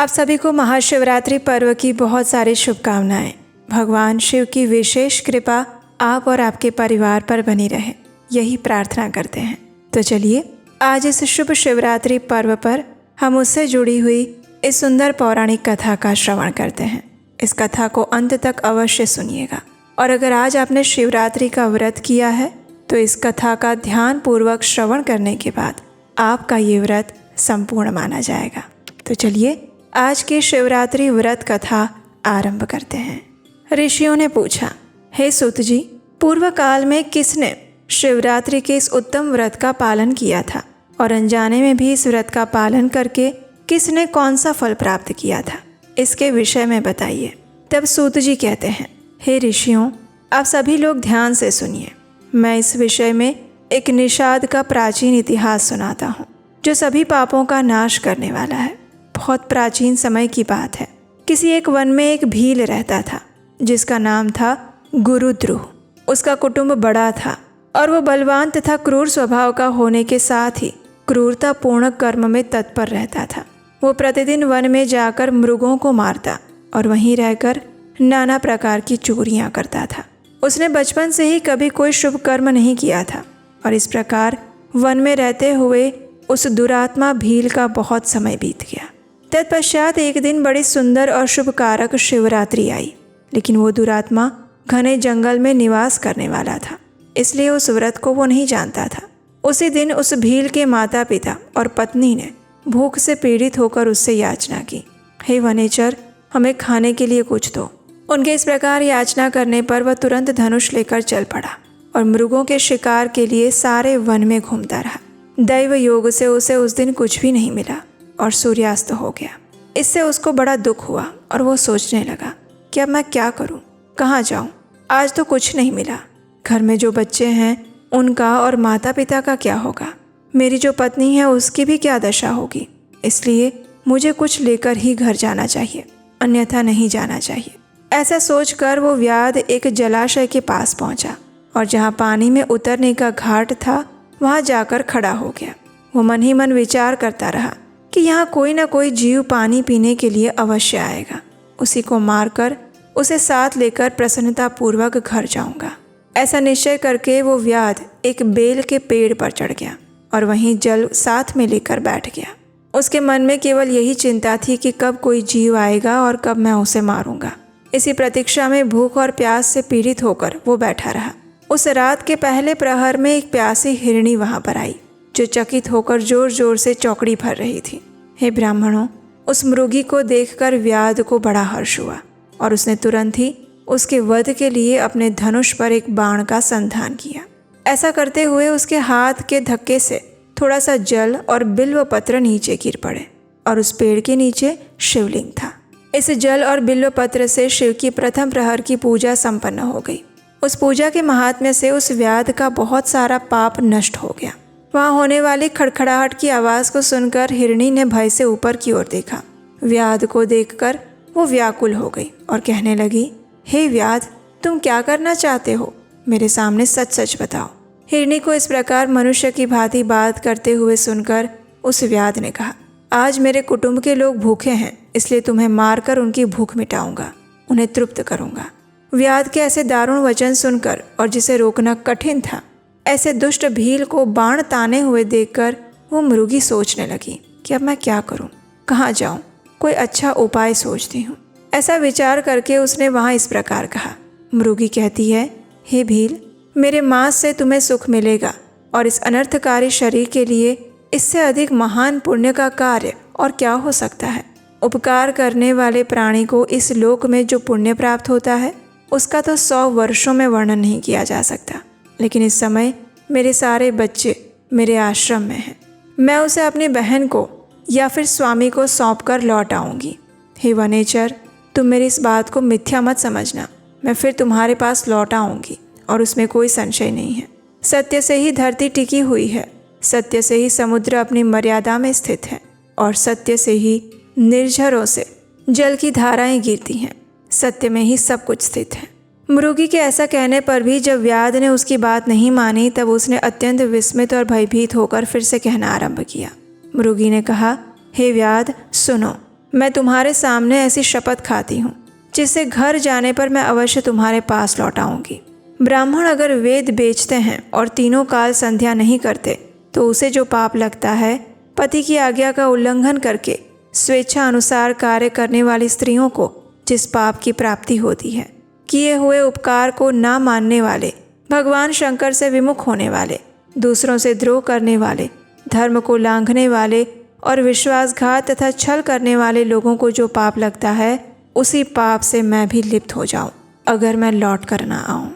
आप सभी को महाशिवरात्रि पर्व की बहुत सारी शुभकामनाएं। भगवान शिव की विशेष कृपा आप और आपके परिवार पर बनी रहे, यही प्रार्थना करते हैं। तो चलिए आज इस शुभ शिवरात्रि पर्व पर हम उससे जुड़ी हुई इस सुंदर पौराणिक कथा का श्रवण करते हैं। इस कथा को अंत तक अवश्य सुनिएगा और अगर आज आपने शिवरात्रि का व्रत किया है तो इस कथा का ध्यान पूर्वक श्रवण करने के बाद आपका ये व्रत संपूर्ण माना जाएगा। तो चलिए आज की शिवरात्रि व्रत कथा आरंभ करते हैं। ऋषियों ने पूछा, हे सूत जी, पूर्व काल में किसने शिवरात्रि के इस उत्तम व्रत का पालन किया था और अनजाने में भी इस व्रत का पालन करके किसने कौन सा फल प्राप्त किया था, इसके विषय में बताइए। तब सूत जी कहते हैं, हे ऋषियों, आप सभी लोग ध्यान से सुनिए। मैं इस विषय में एक निषाद का प्राचीन इतिहास सुनाता हूँ जो सभी पापों का नाश करने वाला है। बहुत प्राचीन समय की बात है। किसी एक वन में एक भील रहता था जिसका नाम था गुरुद्रुह। उसका कुटुंब बड़ा था और वो बलवान तथा क्रूर स्वभाव का होने के साथ ही क्रूरतापूर्ण कर्म में तत्पर रहता था। वो प्रतिदिन वन में जाकर मृगों को मारता और वहीं रहकर नाना प्रकार की चोरियां करता था। उसने बचपन से ही कभी कोई शुभ कर्म नहीं किया था और इस प्रकार वन में रहते हुए उस दुरात्मा भील का बहुत समय बीत गया। तत्पश्चात एक दिन बड़ी सुंदर और शुभ कारक शिवरात्रि आई, लेकिन वो दुरात्मा घने जंगल में निवास करने वाला था, इसलिए उस व्रत को वो नहीं जानता था। उसी दिन उस भील के माता पिता और पत्नी ने भूख से पीड़ित होकर उससे याचना की, हे वनेचर, हमें खाने के लिए कुछ दो। उनके इस प्रकार याचना करने पर वह तुरंत धनुष लेकर चल पड़ा और मृगों के शिकार के लिए सारे वन में घूमता रहा। दैव योग से उसे उस दिन कुछ भी नहीं मिला और सूर्यास्त हो गया। इससे उसको बड़ा दुख हुआ और वो सोचने लगा कि अब मैं क्या करूं, कहाँ जाऊं, आज तो कुछ नहीं मिला। घर में जो बच्चे हैं उनका और माता पिता का क्या होगा, मेरी जो पत्नी है उसकी भी क्या दशा होगी। इसलिए मुझे कुछ लेकर ही घर जाना चाहिए, अन्यथा नहीं जाना चाहिए। ऐसा सोचकर वो व्याध एक जलाशय के पास पहुंचा और जहाँ पानी में उतरने का घाट था वहाँ जाकर खड़ा हो गया। वो मन ही मन विचार करता रहा कि यहाँ कोई ना कोई जीव पानी पीने के लिए अवश्य आएगा। उसी को मारकर उसे साथ लेकर प्रसन्नतापूर्वक घर जाऊंगा। ऐसा निश्चय करके वो व्याध एक बेल के पेड़ पर चढ़ गया और वहीं जल साथ में लेकर बैठ गया। उसके मन में केवल यही चिंता थी कि कब कोई जीव आएगा और कब मैं उसे मारूंगा। इसी प्रतीक्षा में भूख और प्यास से पीड़ित होकर वो बैठा रहा। उस रात के पहले प्रहर में एक प्यासी हिरणी वहां पर आई जो चकित होकर जोर जोर से चौकड़ी भर रही थी। हे ब्राह्मणों, उस मृगी को देखकर व्याध को बड़ा हर्ष हुआ और उसने तुरंत ही उसके वध के लिए अपने धनुष पर एक बाण का संधान किया। ऐसा करते हुए उसके हाथ के धक्के से थोड़ा सा जल और बिल्व पत्र नीचे गिर पड़े और उस पेड़ के नीचे शिवलिंग था। इस जल और बिल्व पत्र से शिव की प्रथम प्रहर की पूजा संपन्न हो गई। उस पूजा के महात्म्य से उस व्याध का बहुत सारा पाप नष्ट हो गया। वहाँ होने वाली खड़खड़ाहट की आवाज़ को सुनकर हिरणी ने भय से ऊपर की ओर देखा। व्याध को देखकर वो व्याकुल हो गई और कहने लगी, हे व्याध, तुम क्या करना चाहते हो, मेरे सामने सच सच बताओ। हिरणी को इस प्रकार मनुष्य की भांति बात करते हुए सुनकर उस व्याध ने कहा, आज मेरे कुटुंब के लोग भूखे हैं, इसलिए तुम्हें मारकर उनकी भूख मिटाऊंगा, उन्हें तृप्त करूंगा। व्याध के ऐसे दारुण वचन सुनकर और जिसे रोकना कठिन था, ऐसे दुष्ट भील को बाण ताने हुए देखकर वो मृगी सोचने लगी कि अब मैं क्या करूं, कहाँ जाऊं, कोई अच्छा उपाय सोचती हूँ। ऐसा विचार करके उसने वहाँ इस प्रकार कहा। मृगी कहती है, हे भील, मेरे मांस से तुम्हें सुख मिलेगा और इस अनर्थकारी शरीर के लिए इससे अधिक महान पुण्य का कार्य और क्या हो सकता है। उपकार करने वाले प्राणी को इस लोक में जो पुण्य प्राप्त होता है उसका तो 100 वर्षों में वर्णन नहीं किया जा सकता। लेकिन इस समय मेरे सारे बच्चे मेरे आश्रम में हैं। मैं उसे अपनी बहन को या फिर स्वामी को सौंप कर लौट आऊँगी। हे वनेचर, तुम मेरी इस बात को मिथ्या मत समझना। मैं फिर तुम्हारे पास लौट आऊँगी और उसमें कोई संशय नहीं है। सत्य से ही धरती टिकी हुई है, सत्य से ही समुद्र अपनी मर्यादा में स्थित है और सत्य से ही निर्झरों से जल की धाराएं गिरती हैं। सत्य में ही सब कुछ स्थित है। मृगी के ऐसा कहने पर भी जब व्याध ने उसकी बात नहीं मानी तब उसने अत्यंत विस्मित और भयभीत होकर फिर से कहना आरंभ किया। मृगी ने कहा, हे व्याध, सुनो, मैं तुम्हारे सामने ऐसी शपथ खाती हूँ जिससे घर जाने पर मैं अवश्य तुम्हारे पास लौट आऊँगी। ब्राह्मण अगर वेद बेचते हैं और तीनों काल संध्या नहीं करते तो उसे जो पाप लगता है, पति की आज्ञा का उल्लंघन करके स्वेच्छा अनुसार कार्य करने वाली स्त्रियों को जिस पाप की प्राप्ति होती है, किए हुए उपकार को ना मानने वाले, भगवान शंकर से विमुख होने वाले, दूसरों से द्रोह करने वाले, धर्म को लांघने वाले और विश्वासघात तथा छल करने वाले लोगों को जो पाप लगता है, उसी पाप से मैं भी लिप्त हो जाऊं अगर मैं लौट कर ना आऊं।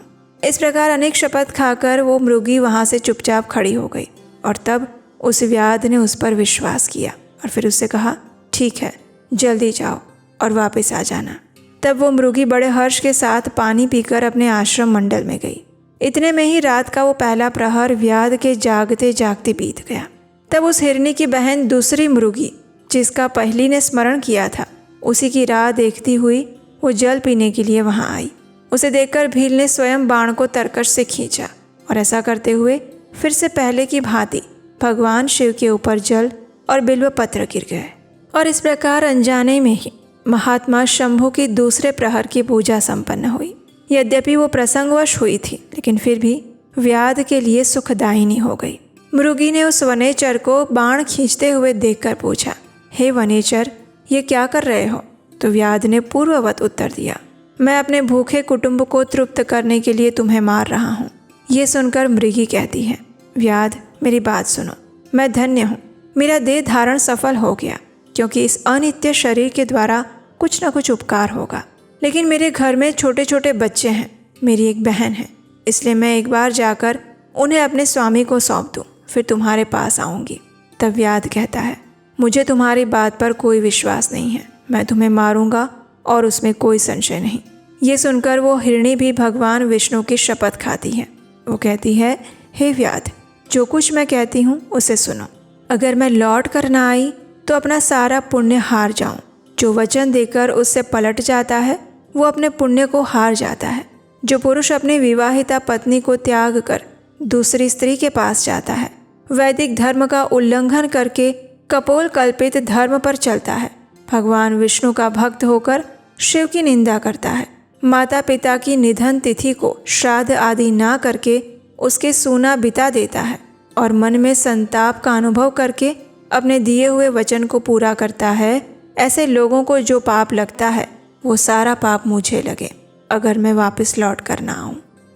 इस प्रकार अनेक शपथ खाकर वो मृगी वहां से चुपचाप खड़ी हो गई और तब उस व्याध ने उस पर विश्वास किया और फिर उससे कहा, ठीक है, जल्दी जाओ और वापस आ जाना। तब वो मृगी बड़े हर्ष के साथ पानी पीकर अपने आश्रम मंडल में गई। इतने में ही रात का वो पहला प्रहर व्याध के जागते जागते बीत गया। तब उस हिरनी की बहन दूसरी मृगी, जिसका पहली ने स्मरण किया था, उसी की राह देखती हुई वो जल पीने के लिए वहां आई। उसे देखकर भील ने स्वयं बाण को तरकश से खींचा और ऐसा करते हुए फिर से पहले की भांति भगवान शिव के ऊपर जल और बिल्व पत्र गिर गए। और इस प्रकार अनजाने में ही महात्मा शंभु की दूसरे प्रहर की पूजा संपन्न हुई। यद्यपि वो प्रसंगवश हुई थी, लेकिन फिर भी व्याध के लिए सुखदायिनी हो गई। मृगी ने उस वनेचर को बाण खींचते हुए देखकर पूछा, हे वनेचर, ये क्या कर रहे हो? तो व्याध ने पूर्ववत उत्तर दिया, मैं अपने भूखे कुटुंब को तृप्त करने के लिए तुम्हें मार रहा हूँ। ये सुनकर मृगी कहती है, व्याध, मेरी बात सुनो, मैं धन्य हूँ, मेरा देह धारण सफल हो गया, क्योंकि इस अनित्य शरीर के द्वारा कुछ न कुछ उपकार होगा। लेकिन मेरे घर में छोटे छोटे बच्चे हैं, मेरी एक बहन है, इसलिए मैं एक बार जाकर उन्हें अपने स्वामी को सौंप दूँ, फिर तुम्हारे पास आऊँगी। तब व्याध कहता है, मुझे तुम्हारी बात पर कोई विश्वास नहीं है, मैं तुम्हें मारूंगा और उसमें कोई संशय नहीं। ये सुनकर वो हिरणी भी भगवान विष्णु की शपथ खाती है। वो कहती है, हे व्याध, जो कुछ मैं कहती हूँ उसे सुनो। अगर मैं लौट कर ना आई तो अपना सारा पुण्य हार जाऊं। जो वचन देकर उससे पलट जाता है वो अपने पुण्य को हार जाता है। जो पुरुष अपनी विवाहिता पत्नी को त्याग कर दूसरी स्त्री के पास जाता है, वैदिक धर्म का उल्लंघन करके कपोल कल्पित धर्म पर चलता है, भगवान विष्णु का भक्त होकर शिव की निंदा करता है, माता पिता की निधन तिथि को श्राद्ध आदि ना करके उसके सूना बिता देता है और मन में संताप का अनुभव करके अपने दिए हुए वचन को पूरा करता है, ऐसे लोगों को जो पाप लगता है वो सारा पाप मुझे लगे अगर मैं वापस लौट कर ना आऊँ।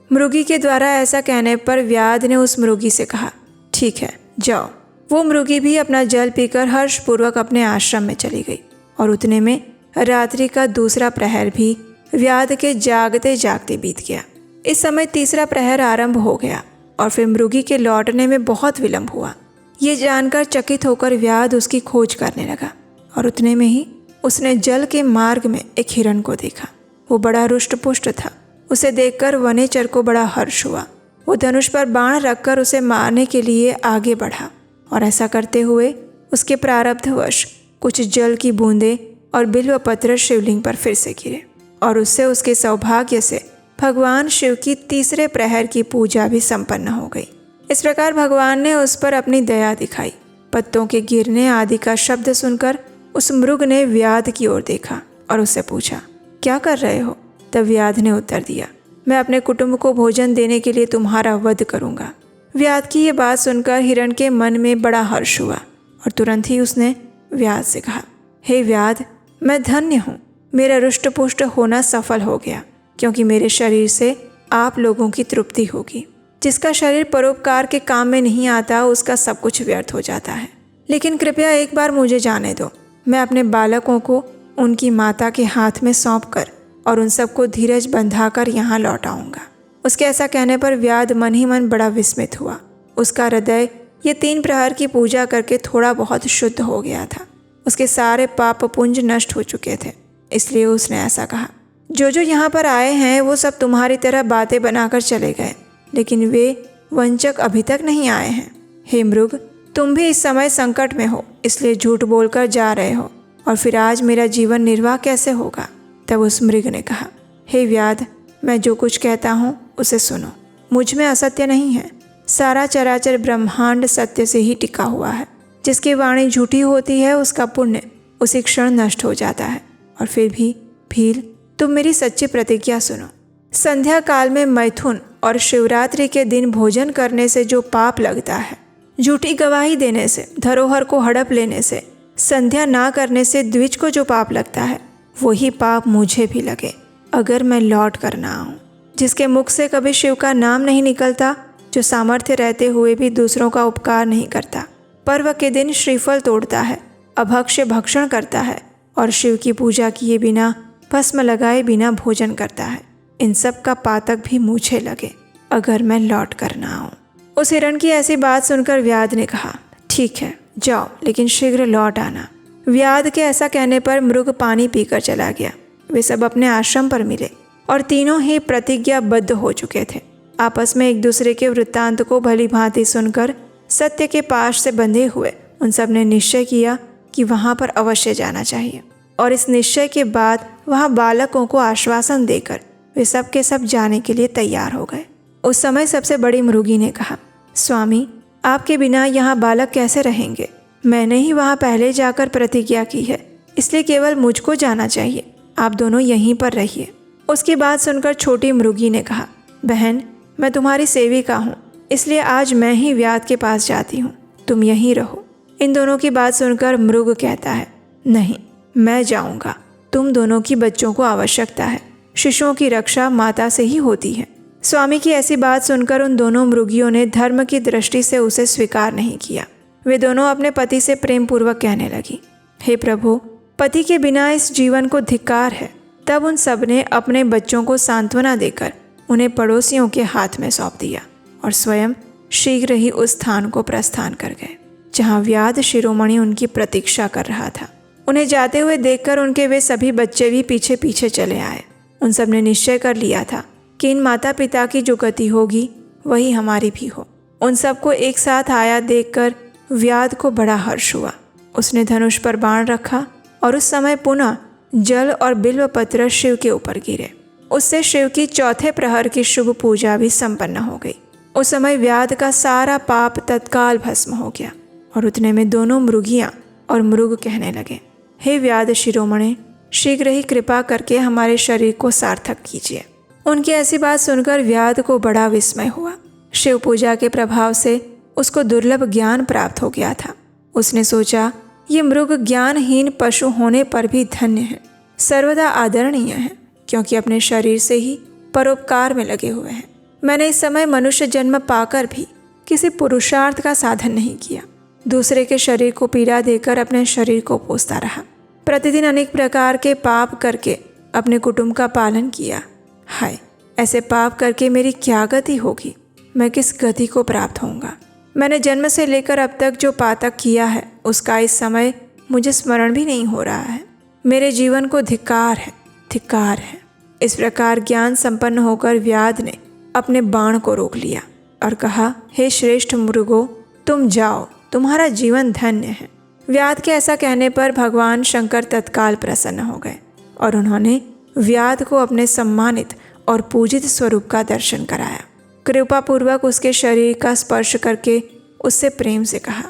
मृगी के द्वारा ऐसा कहने पर व्याध ने उस मृगी से कहा, ठीक है, जाओ। वो मृगी भी अपना जल पीकर हर्षपूर्वक अपने आश्रम में चली गई और उतने में रात्रि का दूसरा प्रहर भी व्याध के जागते जागते बीत गया। इस समय तीसरा प्रहर आरंभ हो गया और फिर मृगी के लौटने में बहुत विलंब हुआ। ये जानकर चकित होकर व्याध उसकी खोज करने लगा और उतने में ही उसने जल के मार्ग में एक हिरण को देखा। वो बड़ा रुष्ट पुष्ट था। उसे देखकर वनेचर को बड़ा हर्ष हुआ। वो धनुष पर बाण रखकर उसे मारने के लिए आगे बढ़ा और ऐसा करते हुए उसके प्रारब्धवश कुछ जल की बूंदें और बिल्व पत्र शिवलिंग पर फिर से गिरे और उससे उसके सौभाग्य से भगवान शिव की तीसरे प्रहर की पूजा भी संपन्न हो गई। इस प्रकार भगवान ने उस पर अपनी दया दिखाई। पत्तों के गिरने आदि का शब्द सुनकर उस मृग ने व्याध की ओर देखा और उससे पूछा, क्या कर रहे हो? तब व्याध ने उत्तर दिया, मैं अपने कुटुंब को भोजन देने के लिए तुम्हारा वध करूंगा। व्याध की ये बात सुनकर हिरण के मन में बड़ा हर्ष हुआ और तुरंत ही उसने व्याध से कहा, हे व्याध, मैं धन्य हूँ, मेरा रुष्टपुष्ट होना सफल हो गया, क्योंकि मेरे शरीर से आप लोगों की तृप्ति होगी। जिसका शरीर परोपकार के काम में नहीं आता उसका सब कुछ व्यर्थ हो जाता है। लेकिन कृपया एक बार मुझे जाने दो, मैं अपने बालकों को उनकी माता के हाथ में सौंपकर और उन सबको धीरज बंधाकर यहाँ लौट आऊँगा। उसके ऐसा कहने पर व्याध मन ही मन बड़ा विस्मित हुआ। उसका हृदय ये 3 प्रहर की पूजा करके थोड़ा बहुत शुद्ध हो गया था। उसके सारे पाप पुंज नष्ट हो चुके थे। इसलिए उसने ऐसा कहा, जो जो यहाँ पर आए हैं वो सब तुम्हारी तरह बातें बनाकर चले गए, लेकिन वे वंचक अभी तक नहीं आए हैं। हे मृग, तुम भी इस समय संकट में हो, इसलिए झूठ बोलकर जा रहे हो और फिर आज मेरा जीवन निर्वाह कैसे होगा? तब उस मृग ने कहा, हे व्याध, मैं जो कुछ कहता हूँ उसे सुनो। मुझ में असत्य नहीं है। सारा चराचर ब्रह्मांड सत्य से ही टिका हुआ है। जिसकी वाणी झूठी होती है उसका पुण्य उसी क्षण नष्ट हो जाता है। और फिर भी भील, तुम मेरी सच्ची प्रतिज्ञा सुनो। संध्या काल में मैथुन और शिवरात्रि के दिन भोजन करने से जो पाप लगता है, झूठी गवाही देने से, धरोहर को हड़प लेने से, संध्या ना करने से द्विज को जो पाप लगता है, वही पाप मुझे भी लगे अगर मैं लौट कर ना आऊं। जिसके मुख से कभी शिव का नाम नहीं निकलता, जो सामर्थ्य रहते हुए भी दूसरों का उपकार नहीं करता, पर्व के दिन श्रीफल तोड़ता है, अभक्ष्य भक्षण करता है और शिव की पूजा किए बिना, भस्म लगाए बिना भोजन करता है, इन सब का पातक भी मुझे लगे अगर मैं लौट कर ना आऊं। उस हिरण की ऐसी बात सुनकर व्याध ने कहा, ठीक है जाओ, लेकिन शीघ्र लौट आना। व्याध के ऐसा कहने पर मृग पानी पीकर चला गया। वे सब अपने आश्रम पर मिले और तीनों ही प्रतिज्ञाबद्ध हो चुके थे। आपस में एक दूसरे के वृत्तांत को भली भांति सुनकर सत्य के पाश से बंधे हुए उन सब ने निश्चय किया कि वहाँ पर अवश्य जाना चाहिए। और इस निश्चय के बाद वहाँ बालकों को आश्वासन देकर वे सब के सब जाने के लिए तैयार हो गए। उस समय सबसे बड़ी मृगी ने कहा, स्वामी, आपके बिना यहाँ बालक कैसे रहेंगे? मैंने ही वहाँ पहले जाकर प्रतिज्ञा की है, इसलिए केवल मुझको जाना चाहिए। आप दोनों यहीं पर रहिए। उसकी बात सुनकर छोटी मृगी ने कहा, बहन, मैं तुम्हारी सेविका हूँ, इसलिए आज मैं ही व्याध के पास जाती हूँ, तुम यहीं रहो। इन दोनों की बात सुनकर मृग कहता है, नहीं, मैं जाऊँगा। तुम दोनों की बच्चों को आवश्यकता है, शिशुओं की रक्षा माता से ही होती है। स्वामी की ऐसी बात सुनकर उन दोनों मृगियों ने धर्म की दृष्टि से उसे स्वीकार नहीं किया। वे दोनों अपने पति से प्रेम पूर्वक कहने लगी, हे प्रभु, पति के बिना इस जीवन को धिक्कार है। तब उन सब ने अपने बच्चों को सांत्वना देकर उन्हें पड़ोसियों के हाथ में सौंप दिया और स्वयं शीघ्र ही उस स्थान को प्रस्थान कर गए जहाँ व्याध शिरोमणि उनकी प्रतीक्षा कर रहा था। उन्हें जाते हुए देखकर उनके वे सभी बच्चे भी पीछे पीछे चले आए। उन सब ने निश्चय कर लिया था कि इन माता पिता की जो गति होगी वही हमारी भी हो। उन सबको एक साथ आया देखकर व्याध को बड़ा हर्ष हुआ। उसने धनुष पर बाण रखा और उस समय पुनः जल और बिल्व पत्र शिव के ऊपर गिरे। उससे शिव की चौथे प्रहर की शुभ पूजा भी संपन्न हो गई। उस समय व्याध का सारा पाप तत्काल भस्म हो गया। और उतने में दोनों मृगियाँ और मृग कहने लगे, हे व्याध शिरोमणे, शीघ्र ही कृपा करके हमारे शरीर को सार्थक कीजिए। उनकी ऐसी बात सुनकर व्याध को बड़ा विस्मय हुआ। शिव पूजा के प्रभाव से उसको दुर्लभ ज्ञान प्राप्त हो गया था। उसने सोचा, ये मृग ज्ञानहीन पशु होने पर भी धन्य है, सर्वदा आदरणीय है, क्योंकि अपने शरीर से ही परोपकार में लगे हुए हैं। मैंने इस समय मनुष्य जन्म पाकर भी किसी पुरुषार्थ का साधन नहीं किया। दूसरे के शरीर को पीड़ा देकर अपने शरीर को पोसता रहा। प्रतिदिन अनेक प्रकार के पाप करके अपने कुटुंब का पालन किया। हाय, ऐसे पाप करके मेरी क्या गति होगी? मैं किस गति को प्राप्त होऊंगा? मैंने जन्म से लेकर अब तक जो पातक किया है उसका इस समय मुझे स्मरण भी नहीं हो रहा है। मेरे जीवन को धिक्कार है, धिक्कार है। इस प्रकार ज्ञान संपन्न होकर व्याध ने अपने बाण को रोक लिया और कहा, हे श्रेष्ठ मृगो, तुम जाओ, तुम्हारा जीवन धन्य है। व्याध के ऐसा कहने पर भगवान शंकर तत्काल प्रसन्न हो गए और उन्होंने व्याध को अपने सम्मानित और पूजित स्वरूप का दर्शन कराया। कृपा पूर्वक उसके शरीर का स्पर्श करके उससे प्रेम से कहा,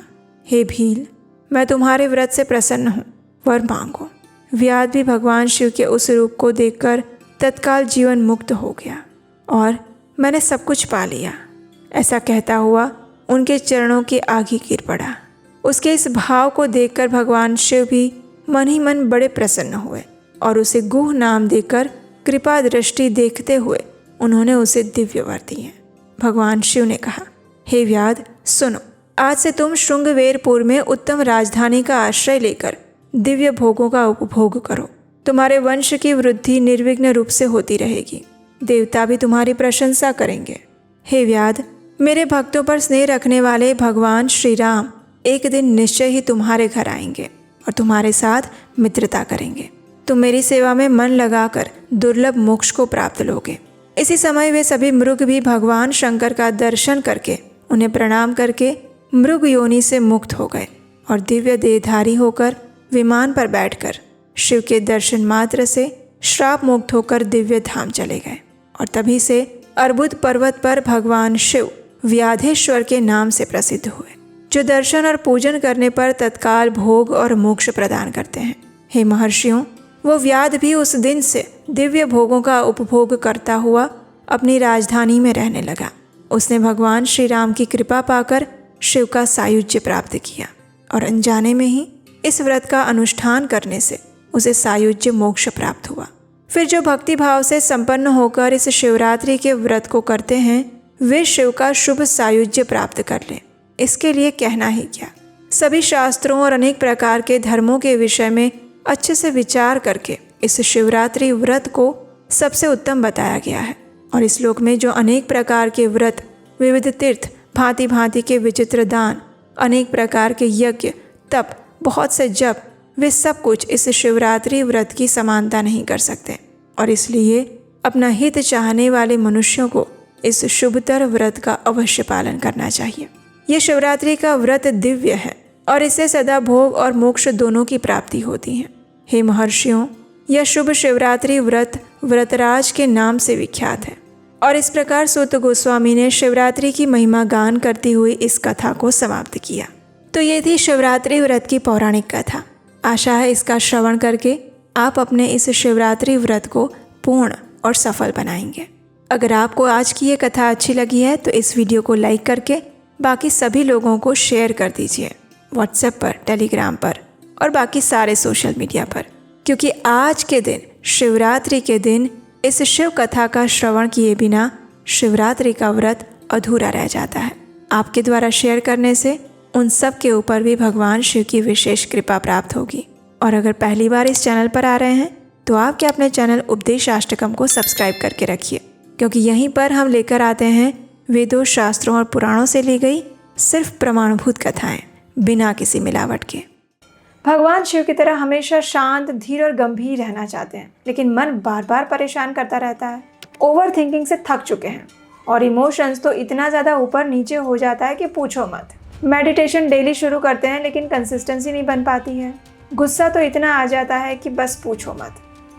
हे भील, मैं तुम्हारे व्रत से प्रसन्न हूँ, वर मांगो। व्याध भी भगवान शिव के उस रूप को देखकर तत्काल जीवन मुक्त हो गया और मैंने सब कुछ पा लिया, ऐसा कहता हुआ उनके चरणों के आगे गिर पड़ा। उसके इस भाव को देखकर भगवान शिव भी मन ही मन बड़े प्रसन्न हुए और उसे गुह नाम देकर कृपा दृष्टि देखते हुए उन्होंने उसे दिव्य वर दिए। भगवान शिव ने कहा, हे व्याध, सुनो, आज से तुम श्रृंगवेरपुर में उत्तम राजधानी का आश्रय लेकर दिव्य भोगों का उपभोग करो। तुम्हारे वंश की वृद्धि निर्विघ्न रूप से होती रहेगी। देवता भी तुम्हारी प्रशंसा करेंगे। हे व्याध, मेरे भक्तों पर स्नेह रखने वाले भगवान श्री राम एक दिन निश्चय ही तुम्हारे घर आएंगे और तुम्हारे साथ मित्रता करेंगे। तुम मेरी सेवा में मन लगाकर दुर्लभ मोक्ष को प्राप्त लोगे। इसी समय वे सभी मृग भी भगवान शंकर का दर्शन करके उन्हें प्रणाम करके मृग योनि से मुक्त हो गए और दिव्य देहधारी होकर विमान पर बैठकर शिव के दर्शन मात्र से श्राप मुक्त होकर दिव्य धाम चले गए। और तभी से अर्बुद पर्वत पर भगवान शिव व्याधेश्वर के नाम से प्रसिद्ध हुए। जो दर्शन और पूजन करने पर तत्काल भोग और मोक्ष प्रदान करते हैं। हे महर्षियों, वो व्याध भी उस दिन से दिव्य भोगों का उपभोग करता हुआ अपनी राजधानी में रहने लगा। उसने भगवान श्री राम की कृपा पाकर शिव का सायुज्य प्राप्त किया और अनजाने में ही इस व्रत का अनुष्ठान करने से उसे सायुज्य मोक्ष प्राप्त हुआ। फिर जो भक्ति भाव से संपन्न होकर इस शिवरात्रि के व्रत को करते हैं, वे शिव का शुभ सायुज्य प्राप्त कर लें। इसके लिए कहना ही क्या, सभी शास्त्रों और अनेक प्रकार के धर्मों के विषय में अच्छे से विचार करके इस शिवरात्रि व्रत को सबसे उत्तम बताया गया है। और इस श्लोक में जो अनेक प्रकार के व्रत, विविध तीर्थ, भांति भांति के विचित्र दान, अनेक प्रकार के यज्ञ, तप, बहुत से जप, वे सब कुछ इस शिवरात्रि व्रत की समानता नहीं कर सकते। और इसलिए अपना हित चाहने वाले मनुष्यों को इस शुभतर व्रत का अवश्य पालन करना चाहिए। ये शिवरात्रि का व्रत दिव्य है और इससे सदा भोग और मोक्ष दोनों की प्राप्ति होती है। हे महर्षियों, यह शुभ शिवरात्रि व्रत व्रतराज के नाम से विख्यात है। और इस प्रकार सूत गोस्वामी ने शिवरात्रि की महिमा गान करती हुई इस कथा को समाप्त किया। तो ये थी शिवरात्रि व्रत की पौराणिक कथा। आशा है इसका श्रवण करके आप अपने इस शिवरात्रि व्रत को पूर्ण और सफल बनाएंगे। अगर आपको आज की ये कथा अच्छी लगी है तो इस वीडियो को लाइक करके बाकी सभी लोगों को शेयर कर दीजिए, व्हाट्सएप पर, टेलीग्राम पर और बाकी सारे सोशल मीडिया पर, क्योंकि आज के दिन, शिवरात्रि के दिन, इस शिव कथा का श्रवण किए बिना शिवरात्रि का व्रत अधूरा रह जाता है। आपके द्वारा शेयर करने से उन सब के ऊपर भी भगवान शिव की विशेष कृपा प्राप्त होगी। और अगर पहली बार इस चैनल पर आ रहे हैं तो आप क्या अपने चैनल उपदेशाष्टकम को सब्सक्राइब करके रखिए, क्योंकि यहीं पर हम लेकर आते हैं वेदों, शास्त्रों और पुराणों से ली गई सिर्फ प्रमाणभूत कथाएं, बिना किसी मिलावट के। भगवान शिव की तरह हमेशा शांत, धीर और गंभीर रहना चाहते हैं, लेकिन मन बार बार परेशान करता रहता है। ओवर थिंकिंग से थक चुके हैं और इमोशंस तो इतना ज़्यादा ऊपर नीचे हो जाता है कि पूछो मत। मेडिटेशन डेली शुरू करते हैं लेकिन कंसिस्टेंसी नहीं बन पाती है। गुस्सा तो इतना आ जाता है कि बस पूछो मत।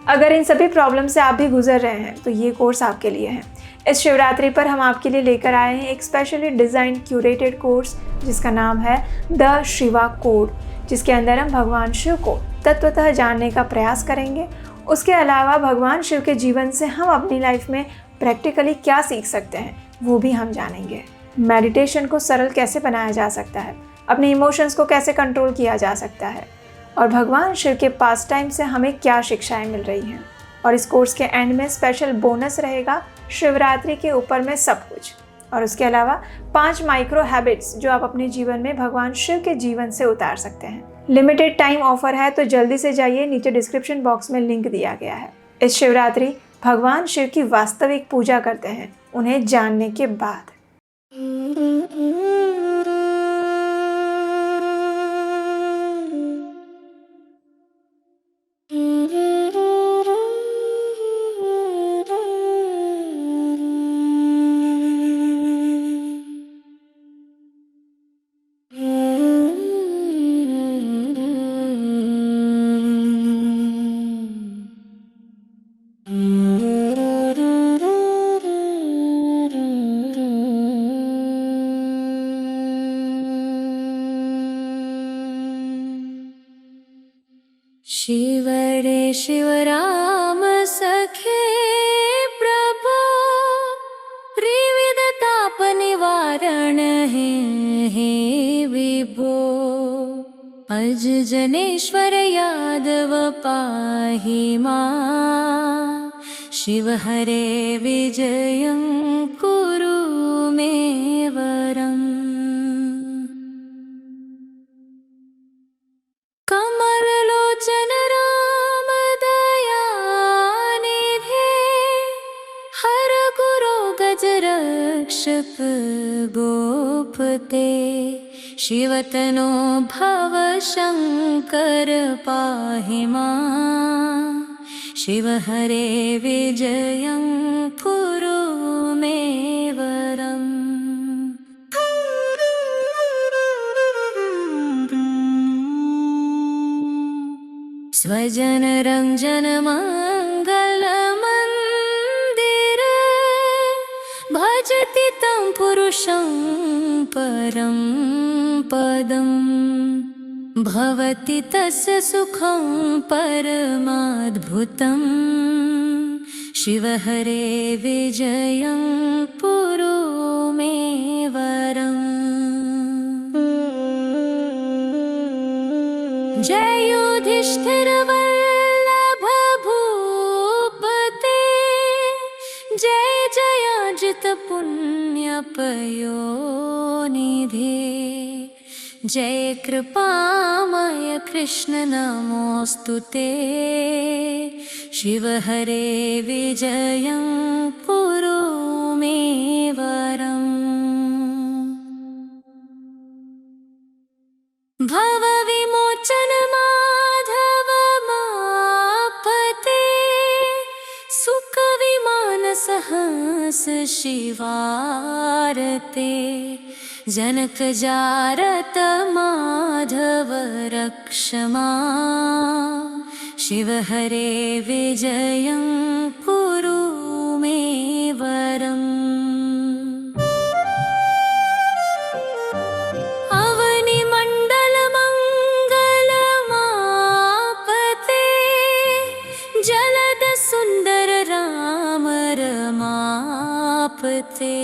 अगर इन सभी प्रॉब्लम से आप भी गुजर रहे हैं तो ये कोर्स आपके लिए है। इस शिवरात्रि पर हम आपके लिए लेकर आए हैं एक स्पेशली डिज़ाइन क्यूरेटेड कोर्स जिसका नाम है द शिवा कोड, जिसके अंदर हम भगवान शिव को तत्वतः जानने का प्रयास करेंगे। उसके अलावा भगवान शिव के जीवन से हम अपनी लाइफ में प्रैक्टिकली क्या सीख सकते हैं वो भी हम जानेंगे। मेडिटेशन को सरल कैसे बनाया जा सकता है, अपने इमोशंस को कैसे कंट्रोल किया जा सकता है और भगवान शिव के पास टाइम से हमें क्या शिक्षाएं मिल रही हैं। और इस कोर्स के एंड में स्पेशल बोनस रहेगा शिवरात्रि के ऊपर में सब कुछ। और उसके अलावा 5 माइक्रो हैबिट्स जो आप अपने जीवन में भगवान शिव के जीवन से उतार सकते हैं। लिमिटेड टाइम ऑफर है तो जल्दी से जाइए, नीचे डिस्क्रिप्शन बॉक्स में लिंक दिया गया है। इस शिवरात्रि भगवान शिव की वास्तविक पूजा करते हैं उन्हें जानने के बाद। शिव रे शिव राम सखे प्रभो, त्रिविध ताप निवारण हे विभो। अज जनेश्वर यादव पाहि मां, शिव हरे विजयं कुरु मे वरम्। कमललोचन राम दयानिधे, हर गुरु गज रक्षक गोपते। शिवतनो भव शंकर पाहि मां, शिव हरे विजयं कुरु मे वरम्। स्वजन रंजन मंगल मंदिर, भजति तं पुरुषं परम्। पदं भवति तस्य सुखं परमाद्भुतं शिवहरे विजयं पुरो मे वरम्। जय युधिष्ठिरवल्लभ भूपते जय जयाजित पुण्यपयोनिधे जय कृपामय कृष्ण नमोऽस्तुते शिवहरे विजयं पुरो मे वरम्। भवविमोचन माधव मापते सुखविमान सहस शिवारते जनक जारत माधव रक्षमा शिवहरे विजयं पुरो मे वरम्। जलद सुंदर राम रमापते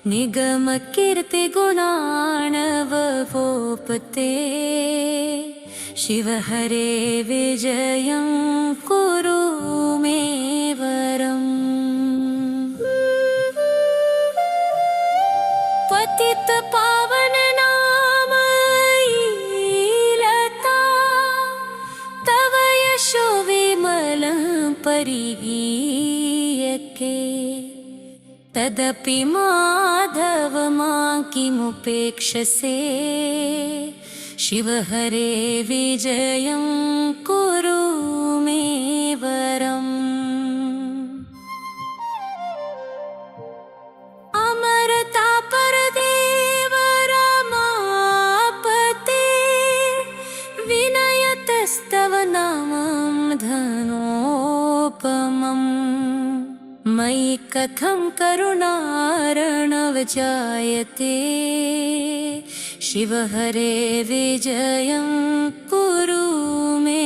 निगम कीर्ति गुणाणव भोपते शिवहरे विजयं कुरु मे वरम्। पतित पावन नाम लीलता तव यशो विमलं परिगीयके तदपि माधव मां किमुपेक्षसे शिवहरे विजयं कुरु मे वरम्। अमरता परदेव रमापते विनयतस्तव नामं धनोपमम् मयि कथं करुणार्णव जायते शिवहरे विजयं कुरु मे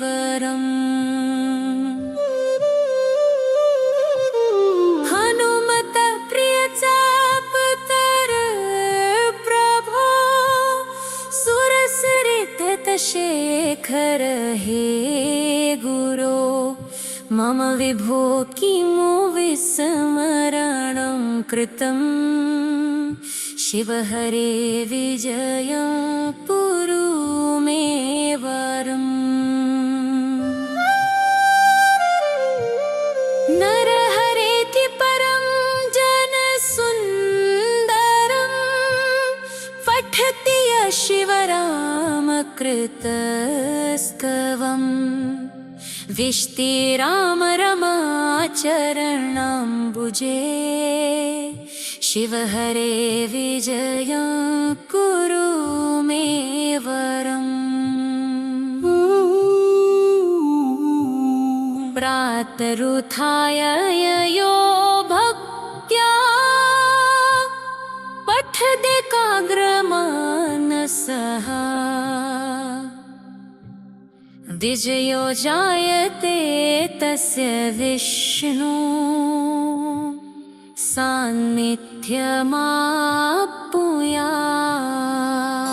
वरम्। हनुमत प्रिय चापतर प्रभो सुरसरित शेखर हे गुरो मम विभो किमु विस्मरणं कृतं शिवहरे विजयं पुरु मे वरम्। नरहरेति परं जनसुन्दरं पठति यः शिवरामकृतस्तवम् विष्टे राम रमाचरणाम्बुजे शिवहरे विजयं कुरु मे वरम्। प्रातरुत्थाय ययो भक्त्या पठदेकाग्रमानसः द्विजयो जायते तस्य विष्णु सान्निध्यमाप्नुयात्।